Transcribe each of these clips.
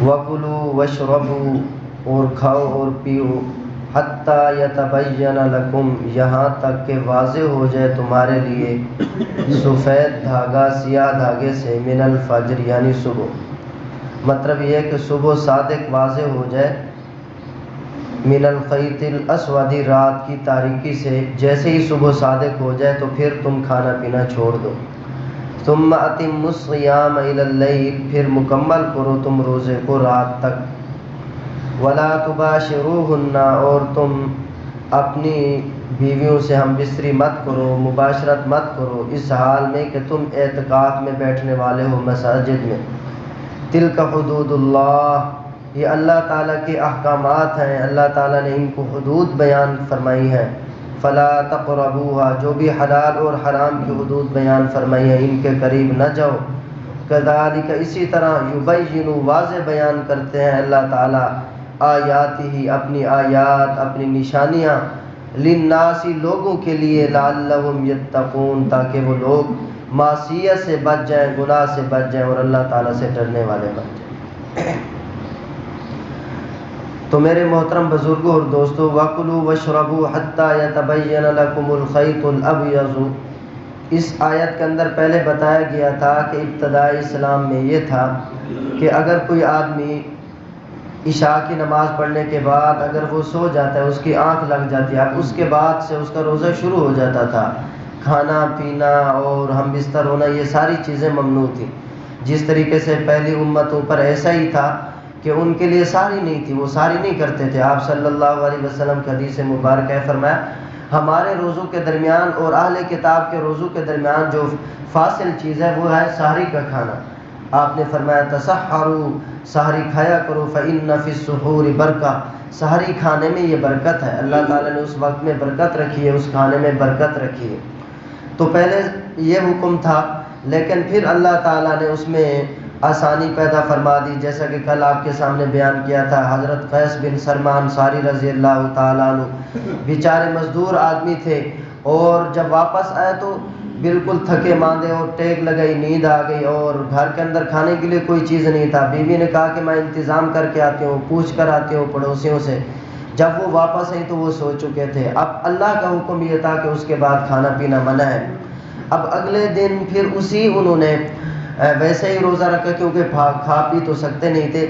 وَكُلُوا وَاشْرَبُوا، اور کھاؤ اور پیو، حَتَّى يَتَبَيَّنَ لَكُمْ، یہاں تک کہ واضح ہو جائے تمہارے لیے، سفید دھاگا سیاہ دھاگے سے، من الفجر یعنی صبح، مطلب یہ ہے کہ صبح صادق واضح ہو جائے، من الخیط الاسود رات کی تاریکی سے، جیسے ہی صبح صادق ہو جائے تو پھر تم کھانا پینا چھوڑ دو۔ ثم اتموا الصیام الی اللیل، پھر مکمل کرو تم روزے کو رات تک۔ ولا تباشروہن، اور تم اپنی بیویوں سے ہم بستری مت کرو، مباشرت مت کرو، اس حال میں کہ تم اعتکاف میں بیٹھنے والے ہو مساجد میں۔ تلک حدود اللہ، یہ اللہ تعالیٰ کے احکامات ہیں، اللہ تعالیٰ نے ان کو حدود بیان فرمائی ہیں۔ فلا تقربوها، جو بھی حلال اور حرام کی حدود بیان فرمائی ہیں ان کے قریب نہ جاؤ۔ کذالک، اسی طرح، یبین، واضح بیان کرتے ہیں اللہ تعالیٰ، آیاتہ، اپنی آیات، اپنی نشانیاں، للناس، لوگوں کے لیے، لعلہم یتقون، تاکہ وہ لوگ معصیت سے بچ جائیں، گناہ سے بچ جائیں اور اللہ تعالیٰ سے ڈرنے والے بن جائیں۔ تو میرے محترم بزرگوں اور دوستو، وَكُلُوا وَاشْرَبُوا حَتَّى يَتَبَيَّنَ لَكُمُ الْخَيْطُ الْأَبْيَضُ، اس آیت کے اندر پہلے بتایا گیا تھا کہ ابتدائی اسلام میں یہ تھا کہ اگر کوئی آدمی عشاء کی نماز پڑھنے کے بعد اگر وہ سو جاتا ہے، اس کی آنکھ لگ جاتی ہے، اب اس کے بعد سے اس کا روزہ شروع ہو جاتا تھا، کھانا پینا اور ہم بستر ہونا یہ ساری چیزیں ممنوع تھیں۔ جس طریقے سے پہلی امتوں پر ایسا ہی تھا کہ ان کے لیے ساری نہیں تھی، وہ ساری نہیں کرتے تھے۔ آپ صلی اللہ علیہ وسلم کی حدیث مبارکہ ہے، فرمایا ہمارے روزوں کے درمیان اور اہل کتاب کے روزوں کے درمیان جو فاصل چیز ہے وہ ہے سحری کا کھانا۔ آپ نے فرمایا تسحروا، سحری کھایا کرو، فإن فی السحور برکہ، سحری کھانے میں یہ برکت ہے، اللہ تعالیٰ نے اس وقت میں برکت رکھی ہے، اس کھانے میں برکت رکھی ہے۔ تو پہلے یہ حکم تھا، لیکن پھر اللہ تعالیٰ نے اس میں آسانی پیدا فرما دی، جیسا کہ کل آپ کے سامنے بیان کیا تھا، حضرت قیس بن سرمان انصاری رضی اللہ تعالیٰ عنہ بیچارے مزدور آدمی تھے، اور جب واپس آئے تو بالکل تھکے ماندے اور ٹیک لگئی، نیند آ گئی، اور گھر کے اندر کھانے کے لیے کوئی چیز نہیں تھا۔ بیوی نے کہا کہ میں انتظام کر کے آتی ہوں، پوچھ کر آتی ہوں پڑوسیوں سے۔ جب وہ واپس آئی تو وہ سو چکے تھے۔ اب اللہ کا حکم یہ تھا کہ اس کے بعد کھانا پینا منع ہے۔ اب اگلے دن پھر انہوں نے ویسے ہی روزہ رکھا، کیونکہ کھا پی تو سکتے نہیں تھے،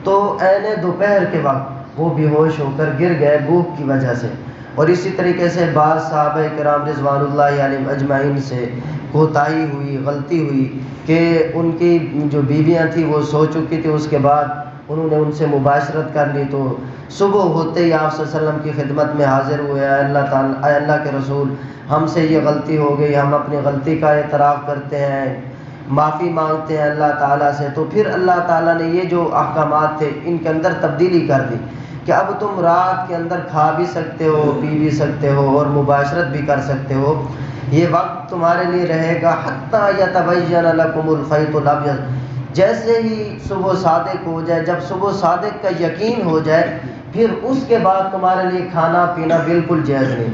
تو عین دوپہر کے وقت وہ بے ہوش ہو کر گر گئے بھوک کی وجہ سے۔ اور اسی طریقے سے بعض صحابہ کرام رضوان اللہ علیہم اجمعین سے کوتاہی ہوئی، غلطی ہوئی کہ ان کی جو بیویاں تھیں وہ سو چکی تھی، اس کے بعد انہوں نے ان سے مباشرت کر لی، تو صبح ہوتے ہی آپ صلی اللہ علیہ وسلم کی خدمت میں حاضر ہوئے، اے اللہ کے رسول، ہم سے یہ غلطی ہو گئی، ہم اپنی غلطی کا اعتراف کرتے ہیں، معافی مانگتے ہیں اللہ تعالیٰ سے۔ تو پھر اللہ تعالیٰ نے یہ جو احکامات تھے ان کے اندر تبدیلی کر دی کہ اب تم رات کے اندر کھا بھی سکتے ہو، پی بھی سکتے ہو اور مباشرت بھی کر سکتے ہو، یہ وقت تمہارے لیے رہے گا حتیٰ یتبین لکم الخیط الابیض، جیسے ہی صبح صادق ہو جائے، جب صبح صادق کا یقین ہو جائے، پھر اس کے بعد تمہارے لیے کھانا پینا بالکل جائز نہیں۔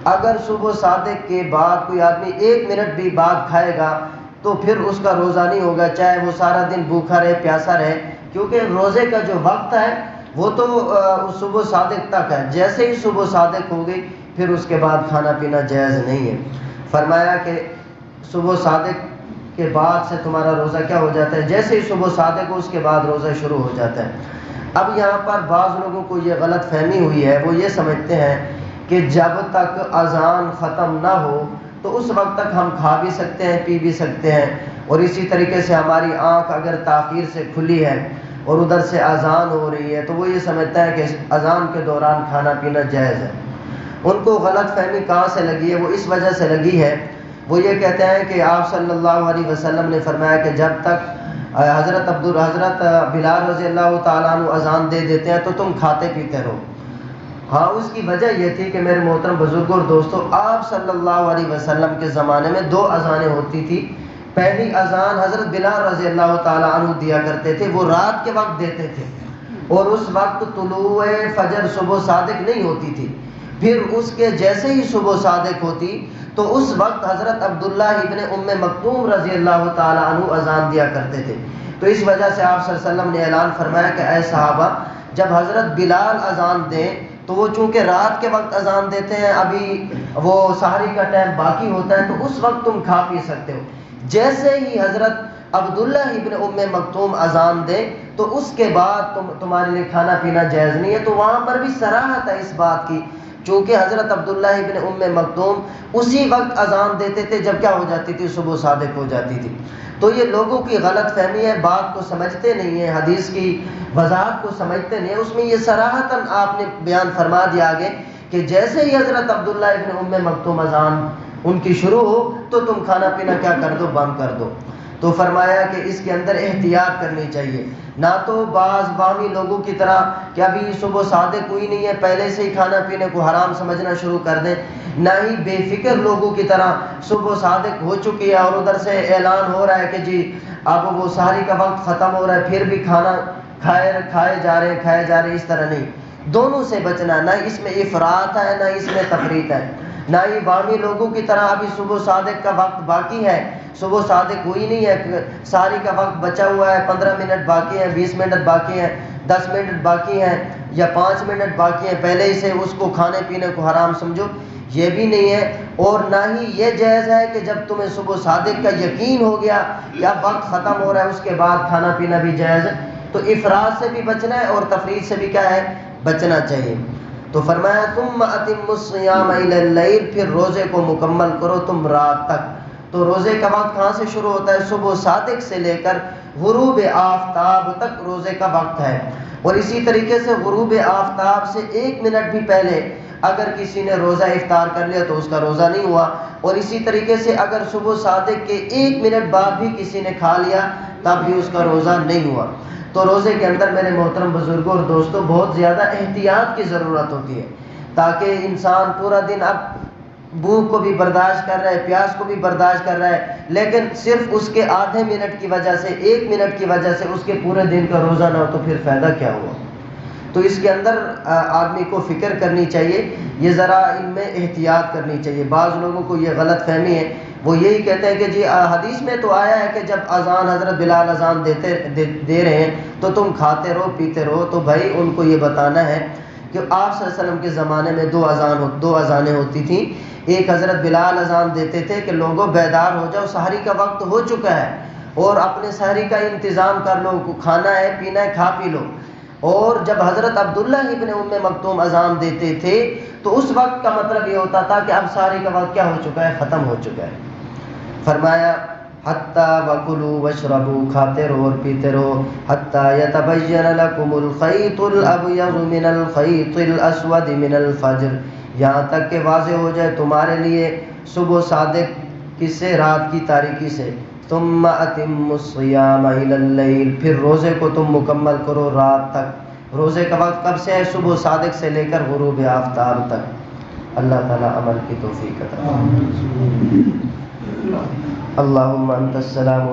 اگر صبح صادق کے بعد کوئی آدمی 1 منٹ بھی بعد کھائے گا تو پھر اس کا روزہ نہیں ہوگا، چاہے وہ سارا دن بھوکا رہے، پیاسا رہے، کیونکہ روزے کا جو وقت ہے وہ تو صبح صادق تک ہے۔ جیسے ہی صبح صادق ہو گئی پھر اس کے بعد کھانا پینا جائز نہیں ہے۔ فرمایا کہ صبح صادق کے بعد سے تمہارا روزہ کیا ہو جاتا ہے، جیسے ہی صبح صادق ہو اس کے بعد روزہ شروع ہو جاتا ہے۔ اب یہاں پر بعض لوگوں کو یہ غلط فہمی ہوئی ہے، وہ یہ سمجھتے ہیں کہ جب تک اذان ختم نہ ہو تو اس وقت تک ہم کھا بھی سکتے ہیں، پی بھی سکتے ہیں، اور اسی طریقے سے ہماری آنکھ اگر تاخیر سے کھلی ہے اور ادھر سے اذان ہو رہی ہے تو وہ یہ سمجھتا ہے کہ اذان کے دوران کھانا پینا جائز ہے۔ ان کو غلط فہمی کہاں سے لگی ہے؟ وہ اس وجہ سے لگی ہے، وہ یہ کہتے ہیں کہ آپ صلی اللہ علیہ وسلم نے فرمایا کہ جب تک حضرت بلال رضی اللہ تعالیٰ عنہ اذان دے دیتے ہیں تو تم کھاتے پیتے رہو۔ ہاں، اس کی وجہ یہ تھی کہ میرے محترم بزرگوں اور دوستوں، آپ صلی اللہ علیہ وسلم کے زمانے میں 2 اذانیں ہوتی تھی۔ پہلی اذان حضرت بلال رضی اللہ تعالیٰ عنہ دیا کرتے تھے، وہ رات کے وقت دیتے تھے، اور اس وقت طلوع فجر صبح صادق نہیں ہوتی تھی۔ پھر اس کے جیسے ہی صبح صادق ہوتی تو اس وقت حضرت عبداللہ ابن ام مکتوم رضی اللہ تعالیٰ عنہ اذان دیا کرتے تھے۔ تو اس وجہ سے آپ صلی اللہ علیہ وسلم نے اعلان فرمایا کہ اے صحابہ، جب حضرت بلال اذان دیں تو وہ چونکہ رات کے وقت اذان دیتے ہیں، ابھی وہ سحری کا ٹائم باقی ہوتا ہے، تو اس وقت تم کھا پی سکتے ہو۔ جیسے ہی حضرت عبداللہ ابن ام مکتوم اذان دے تو اس کے بعد تمہارے لیے کھانا پینا جائز نہیں ہے۔ تو وہاں پر بھی صراحت ہے اس بات کی، چونکہ حضرت عبداللہ ابن ام مکتوم اسی وقت اذان دیتے تھے جب کیا ہو جاتی تھی، صبح صادق ہو جاتی تھی۔ تو یہ لوگوں کی غلط فہمی ہے، بات کو سمجھتے نہیں ہیں، حدیث کی وضاحت کو سمجھتے نہیں ہیں۔ اس میں یہ صراحتاً آپ نے بیان فرما دیا آگے کہ جیسے ہی حضرت عبداللہ ابن ام مکتوم اذان ان کی شروع ہو تو تم کھانا پینا کیا کر دو، بند کر دو۔ تو فرمایا کہ اس کے اندر احتیاط کرنی چاہیے، نہ تو بعض بامی لوگوں کی طرح کہ ابھی صبح صادق ہوئی نہیں ہے پہلے سے ہی کھانا پینے کو حرام سمجھنا شروع کر دیں، نہ ہی بے فکر لوگوں کی طرح صبح صادق ہو چکی ہے اور ادھر سے اعلان ہو رہا ہے کہ جی اب وہ سحری کا وقت ختم ہو رہا ہے پھر بھی کھانا کھائے جا رہے ہیں، اس طرح نہیں، دونوں سے بچنا، نہ اس میں افراط ہے نہ اس میں تفریط ہے، نہ ہی بامی لوگوں کی طرح ابھی صبح صادق کا وقت باقی ہے، صبح صادق ہوئی نہیں ہے، سحری کا وقت بچا ہوا ہے، 15 منٹ باقی ہیں، 20 منٹ باقی ہیں، 10 منٹ باقی ہیں یا 5 منٹ باقی ہیں، پہلے ہی سے اس کو کھانے پینے کو حرام سمجھو، یہ بھی نہیں ہے۔ اور نہ ہی یہ جائز ہے کہ جب تمہیں صبح صادق کا یقین ہو گیا یا وقت ختم ہو رہا ہے اس کے بعد کھانا پینا بھی جائز ہے۔ تو افراط سے بھی بچنا ہے اور تفریط سے بھی کیا ہے، بچنا چاہیے۔ تو فرمایا ثم اتم الصیام الی اللیل، پھر روزے کو مکمل کرو تم رات تک۔ تو روزے کا وقت کہاں سے شروع ہوتا ہے؟ صبح صادق سے لے کر غروب آفتاب تک روزے کا وقت ہے، اور اسی طریقے سے غروب آفتاب سے 1 منٹ بھی پہلے اگر کسی نے روزہ افطار کر لیا تو اس کا روزہ نہیں ہوا، اور اسی طریقے سے اگر صبح صادق کے 1 منٹ بعد بھی کسی نے کھا لیا تب بھی اس کا روزہ نہیں ہوا۔ تو روزے کے اندر میرے محترم بزرگوں اور دوستوں بہت زیادہ احتیاط کی ضرورت ہوتی ہے، تاکہ انسان پورا دن اب بھوک کو بھی برداشت کر رہا ہے، پیاس کو بھی برداشت کر رہا ہے، لیکن صرف اس کے آدھے منٹ کی وجہ سے، 1 منٹ کی وجہ سے اس کے پورے دن کا روزہ نہ ہو تو پھر فائدہ کیا ہوا؟ تو اس کے اندر آدمی کو فکر کرنی چاہیے، یہ ذرا ان میں احتیاط کرنی چاہیے۔ بعض لوگوں کو یہ غلط فہمی ہے، وہ یہی کہتے ہیں کہ جی حدیث میں تو آیا ہے کہ جب اذان حضرت بلال اذان دے رہے ہیں تو تم کھاتے رہو پیتے رہو۔ تو بھائی ان کو یہ بتانا ہے کہ آپ صلی اللہ علیہ وسلم کے زمانے میں دو اذانیں ہوتی تھیں۔ ایک حضرت بلال اذان دیتے تھے کہ لوگوں بیدار ہو جاؤ، سحری کا وقت ہو چکا ہے اور اپنے سحری کا انتظام کر لو، کھانا ہے پینا ہے کھا پی لو۔ اور جب حضرت عبداللہ ابن ام مکتوم اذان دیتے تھے تو اس وقت کا مطلب یہ ہوتا تھا کہ اب سحری کا وقت کیا ہو چکا ہے، ختم ہو چکا ہے۔ فرمایا حتیٰ وکلوا واشربوا، کھاتے رہو اور پیتے رہو، حتیٰ یتبین لکم الخیط الابیض من الخیط الاسود من الفجر، یہاں تک کہ واضح ہو جائے تمہارے لیے صبح صادق کس سے، رات کی تاریکی سے۔ ثم اتم الصیام الی اللیل، پھر روزے کو تم مکمل کرو رات تک۔ روزے کا وقت کب سے ہے؟ صبح صادق سے لے کر غروب آفتاب تک۔ اللہ تعالی عمل کی توفیق عطا فرمائے۔ اللہم انت السلام